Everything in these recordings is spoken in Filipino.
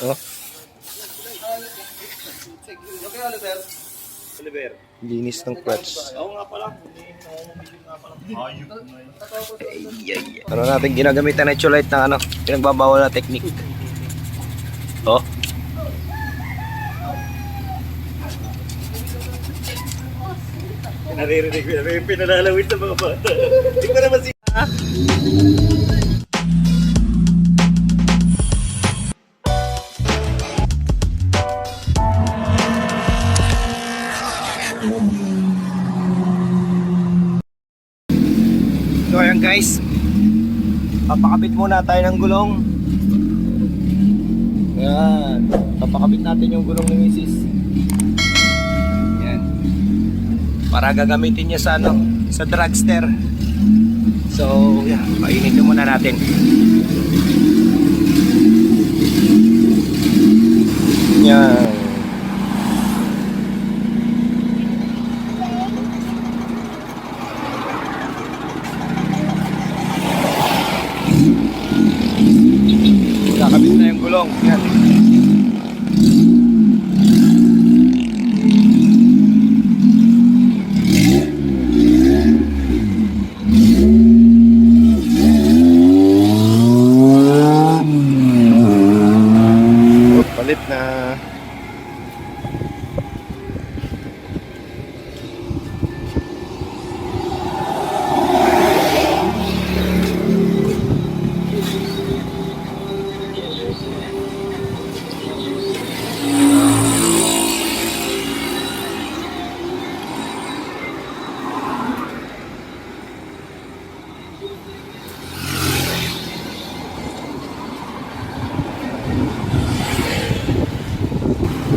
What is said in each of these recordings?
Oh. Linis ng clutch. Oo nga pala. Ano natin ginagamitan na Cholite ng ano, pinagbabawal na technique. Oh. Naririnig ko na may pinalalawin sa mga bata. Hindi ko naman siya. So ayan guys, papakabit muna tayo ng gulong. Ayan, papakabit natin yung gulong ni Mrs. Ayan, para gagamitin niya sa ano, sa dragster. So yan, painitin muna natin. Yan. Kakabit na yung gulong. Yan. Oh, palit na.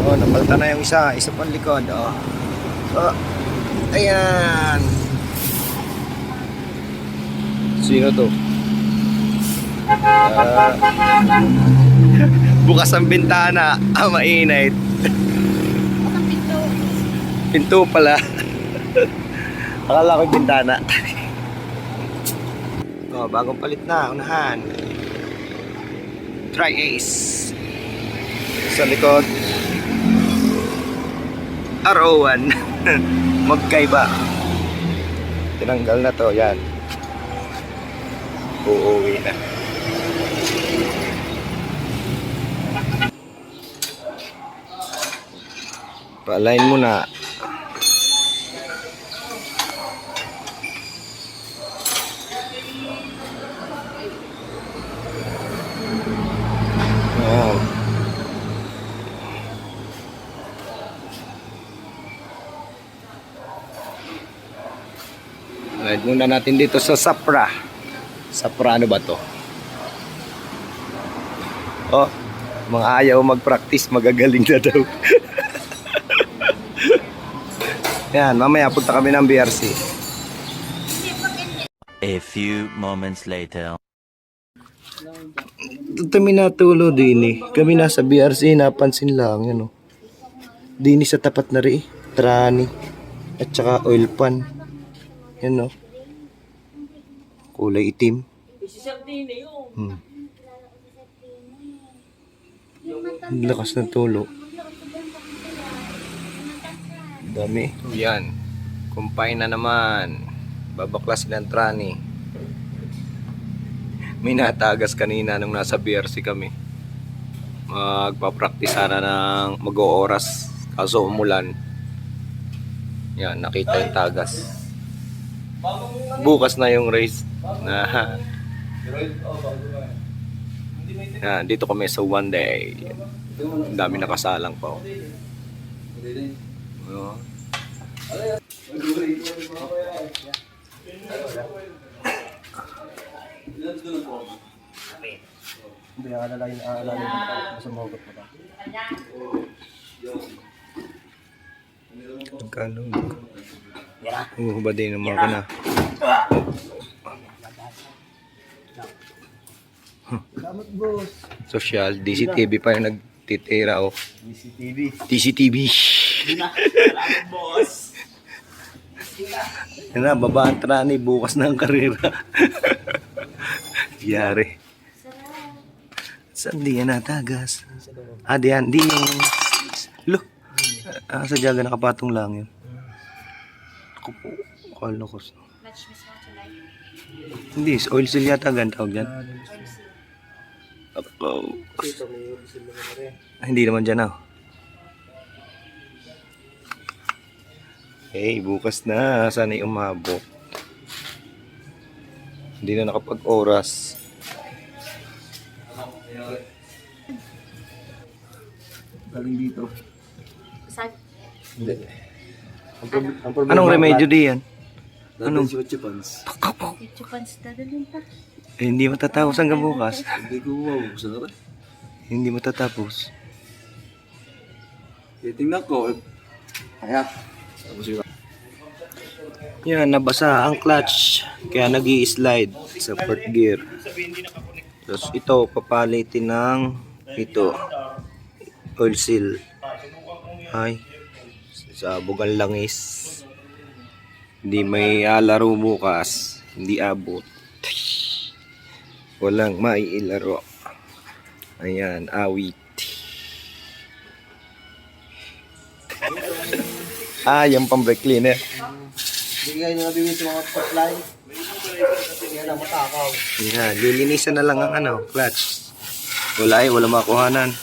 Oh, napalta na yung isa pang likod. Oh. Oh. Ayan. Sino to? Bukas ang bintana. Mainit. Pinto pala. Akala ko yung bintana. Oh, bagong palit na. Unahan. Tri-Ace. Sa likod. RO1. Magkaiba. Tinanggal na to. Yan. Uuwi na. Pa-align muna. Wow. Ride muna natin dito sa Supra. Supra ano ba to? Oh, mga ayaw mag-practice, magagaling na daw. Yan, mamaya punta kami ng BRC. A few moments later. Ito kami natulo din eh. Kami nasa BRC, napansin lang yan oh. Dini sa tapat na rin, trani at saka oil pan. Yan oh. Kulay itim. Ang lakas ng tulo. Dami. Yan. Kumpay na naman. Babaklasin ng trani. May natagas kanina nung nasa BRC kami. Magpa-practice sana ng mag-ooras. Kaso umulan. Yan, nakita yung tagas. Bukas na yung race. Yan, dito kami sa one day. Ang dami nakasalang pa. Oh. Hindi na alalayin sa mga pa. Magkano? Ba din ang mga kana? Social, DCTV pa yung nagtitira oh. DCTV. Boss. Yan na, babaan trani bukas na ang karera. Yari. Saan di yan natagas? Ah, diyan. Di yung... Lo! Ah, sa Jaga nakapatong lang yun. Ako po. Call ko. Match mismo tonight. Hindi, oil seal yata gan tawag dyan. Oh. Hindi naman dyan Okay, bukas na. Sana umabot. Hindi na nakapag-oras. Galing dito. Saan? Hindi. Anong remedyo diyan? Anong? Chupans. Chupans dadalhin pa. Eh, hindi matatapos hanggang bukas. Hindi ko gusto na ba? Hindi matatapos. Titingnan ko. Kaya. Yan, nabasa ang clutch. Kaya nag-i-slide sa fourth gear. Tapos ito, papalitin ng ito. Oil seal. Ay, sa bugang langis. Hindi may laro bukas. Hindi abot. Walang maiilaro. Ayan, awit. Yung pang-brake cleaner. Bigay nyo nabibig sa mga supply. Kaya na matakaw. Yan, lilinisan na lang ang clutch. Wala makuhanan.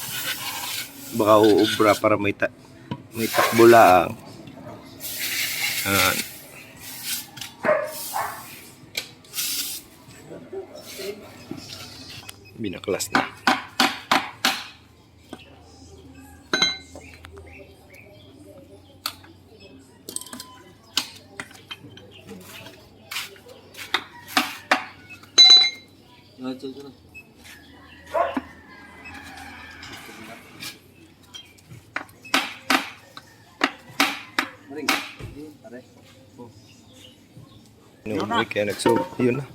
Baka uubra para may takbo lang. Binaklas na. Kaya yun na.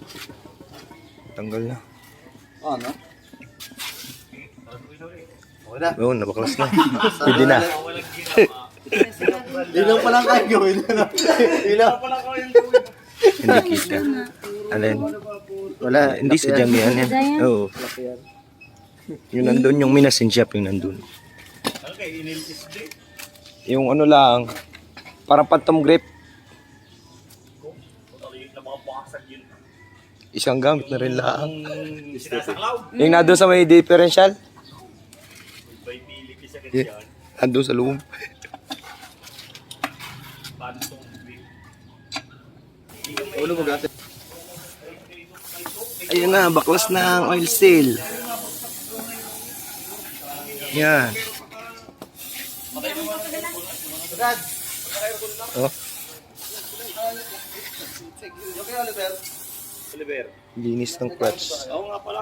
Tanggal na. Ano? Oo, nabaklas na. Pwede na. Ilaw pa lang kayo gawin. Ilaw pa lang kayo gawin. Hindi kita. Alin? Wala, hindi sa jamian yan. Oo. Yung nandun, yung minasin shop yung nandun. Yung ano lang, parang phantom grip. Isang gamit na rin lang. Yung nandun sa may differential. Nandun sa loob. Ayun na, baklas na ang oil seal. Yan. Oh. Linis ng clutch. Oo nga pala.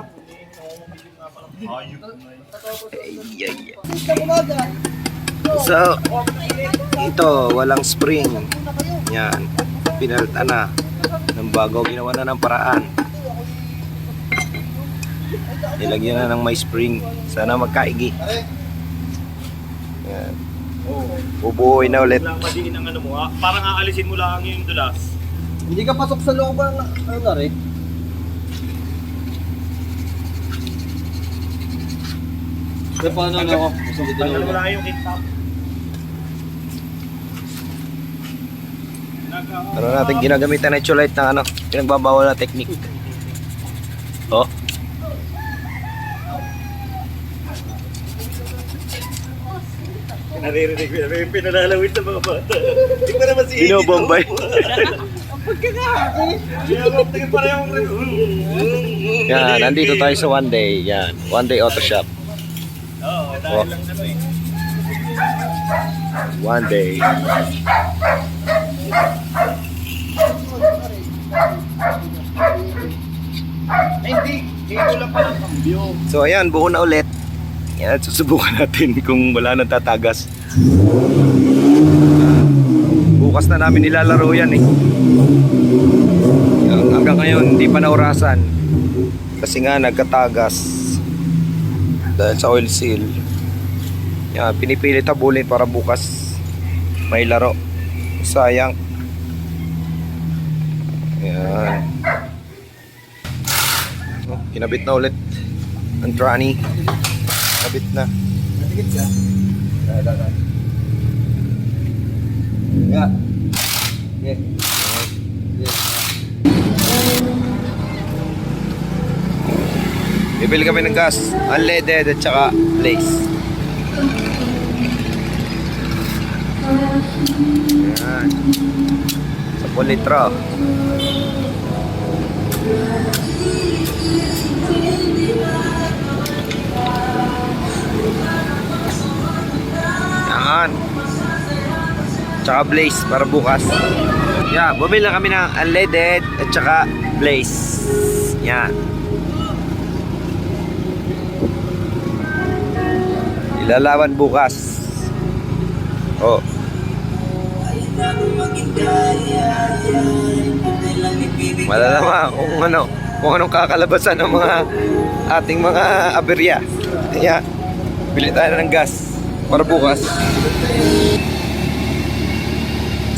So, ito, walang spring. Yan. Pinalta na. Ng bago, ginawa na ng paraan. Nilagyan na ng may spring. Sana magkaigi. Yan. Bubuoy na ulit. Lang madiin ang ano mo ha. Parang aalisin mo lang yung dulas. Hindi ka pasok sa loob ng ano na rin. Pero paano na ako? Tanggal mo lang yung kick-top. Ano natin ginagamitan na Echolite ng pinagbabawal na technique. Oh. Naririnig ko yung pinalalawit sa mga bata. Hindi ko naman si Iggy. Binobombay. Tingin pa rin yung... Yan, nandito tayo sa One Day. Yan, One Day Auto Shop. Oo, dahil lang naman eh. One Day. Hindi ko lang pala kambyo. So ayan, buo na ulit. Yan, susubukan natin kung wala nang tatagas. Bukas na namin nilalaro yan eh. Yan, hanggang ngayon, hindi pa naurasan. Kasi nga, nagkatagas. Dahil sa oil seal. Yan, pinipilit habulin para bukas may laro. Sayang. Yan. Oh, kinabit na ulit. ang tranny. Kabit na. Natigit ka? Yeah. Yeah. Yeah. Bibili kami ng gas, unleaded at saka blaze. Yan. 10 litro. Yan. Tsaka blaze para bukas. Yan, bumili na kami ng unleaded at saka blaze. Yan. Ilalaban bukas. Oh. Malalaman kung anong kakalabasan ng mga ating mga aberya. Ayan. Bili tayo ng gas para bukas.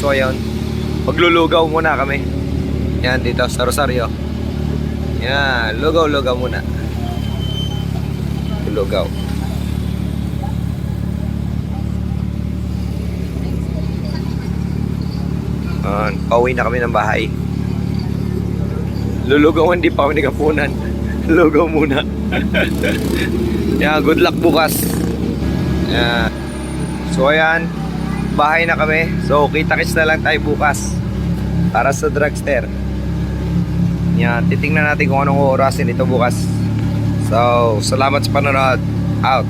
So ayun. Maglulugaw muna kami. Yan dito sa Rosario. Yan, lugaw-lugaw muna. Lugaw. Pauwi na kami ng bahay. Lulugawan, di pa kami nagkapunan. Lugaw muna. Yeah, good luck bukas. Yeah. So ayan, bahay na kami. So kita-kits na lang tayo bukas para sa dragster. Yeah, titingnan natin kung anong orasin ito bukas. So salamat sa panonood. Out.